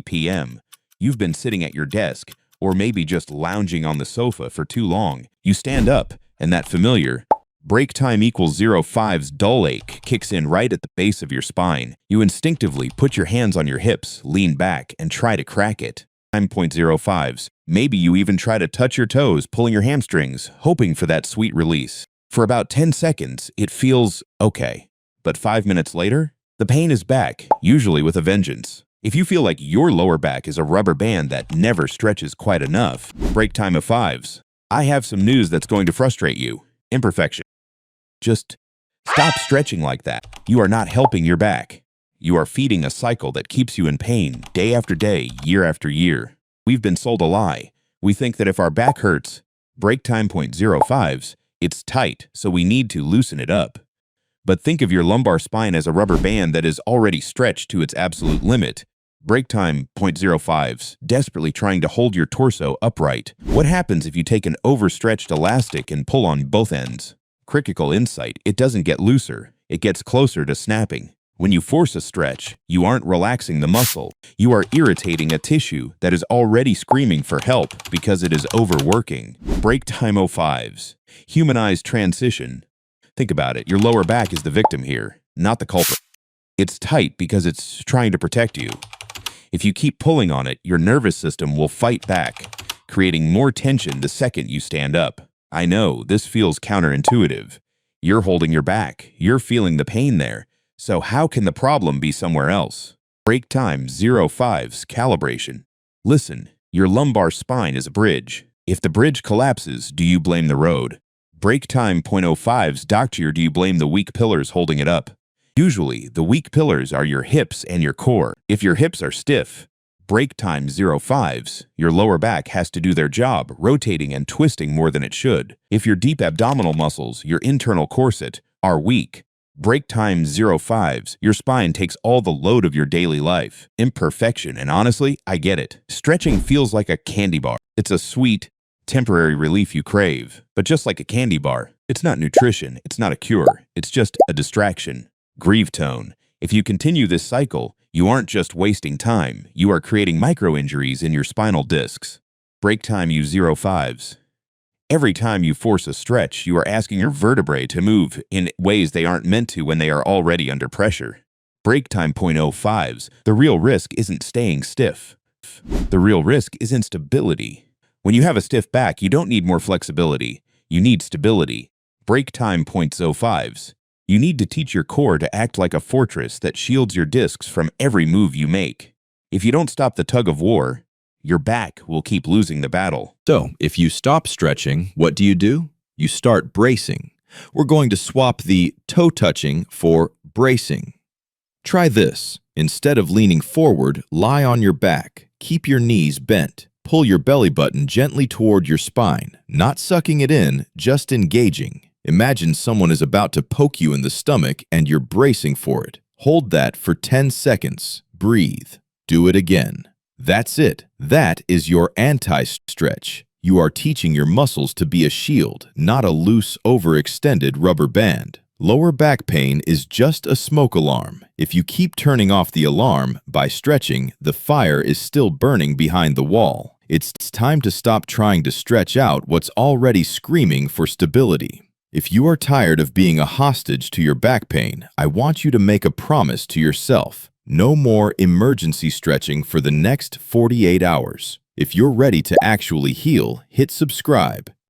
p.m. You've been sitting at your desk, or maybe just lounging on the sofa for too long. You stand up, and that familiar break time equals 05's dull ache kicks in right at the base of your spine. You instinctively put your hands on your hips, lean back, and try to crack it. Time 0.05's. Maybe you even try to touch your toes, pulling your hamstrings, hoping for that sweet release. For about 10 seconds, it feels okay. But 5 minutes later, the pain is back, usually with a vengeance. If you feel like your lower back is a rubber band that never stretches quite enough, break time of 5's. I have some news that's going to frustrate you. Imperfection. Just stop stretching like that. You are not helping your back. You are feeding a cycle that keeps you in pain day after day, year after year. We've been sold a lie. We think that if our back hurts, break time 0.05's, it's tight, so we need to loosen it up. But think of your lumbar spine as a rubber band that is already stretched to its absolute limit. Break time 0.05's, desperately trying to hold your torso upright. What happens if you take an overstretched elastic and pull on both ends? Critical insight, it doesn't get looser, it gets closer to snapping. When you force a stretch, you aren't relaxing the muscle. You are irritating a tissue that is already screaming for help because it is overworking. Break time 05's. Humanized transition. Think about it, your lower back is the victim here, not the culprit. It's tight because it's trying to protect you. If you keep pulling on it, your nervous system will fight back, creating more tension the second you stand up. I know, this feels counterintuitive. You're holding your back, you're feeling the pain there, so how can the problem be somewhere else? Break time 05's calibration. Listen, your lumbar spine is a bridge. If the bridge collapses, do you blame the road? Break time 0.05's doctor, do you blame the weak pillars holding it up? Usually, the weak pillars are your hips and your core. If your hips are stiff, break time 05's, your lower back has to do their job, rotating and twisting more than it should. If your deep abdominal muscles, your internal corset, are weak, break time 05's, your spine takes all the load of your daily life. Imperfection, and honestly, I get it. Stretching feels like a candy bar. It's a sweet, temporary relief you crave. But just like a candy bar, it's not nutrition, it's not a cure, it's just a distraction. Grieve tone. If you continue this cycle, you aren't just wasting time, you are creating micro-injuries in your spinal discs. Break time 05's. Every time you force a stretch, you are asking your vertebrae to move in ways they aren't meant to when they are already under pressure. Break time 0.05's. The real risk isn't staying stiff. The real risk is instability. When you have a stiff back, you don't need more flexibility. You need stability. Break time 0.05's. You need to teach your core to act like a fortress that shields your discs from every move you make. If you don't stop the tug of war, your back will keep losing the battle. So, if you stop stretching, what do? You start bracing. We're going to swap the toe touching for bracing. Try this. Instead of leaning forward, lie on your back. Keep your knees bent. Pull your belly button gently toward your spine, not sucking it in, just engaging. Imagine someone is about to poke you in the stomach and you're bracing for it. Hold that for 10 seconds. Breathe. Do it again. That's it. That is your anti-stretch. You are teaching your muscles to be a shield, not a loose, overextended rubber band. Lower back pain is just a smoke alarm. If you keep turning off the alarm by stretching, the fire is still burning behind the wall. It's time to stop trying to stretch out what's already screaming for stability. If you are tired of being a hostage to your back pain, I want you to make a promise to yourself. No more emergency stretching for the next 48 hours. If you're ready to actually heal, hit subscribe.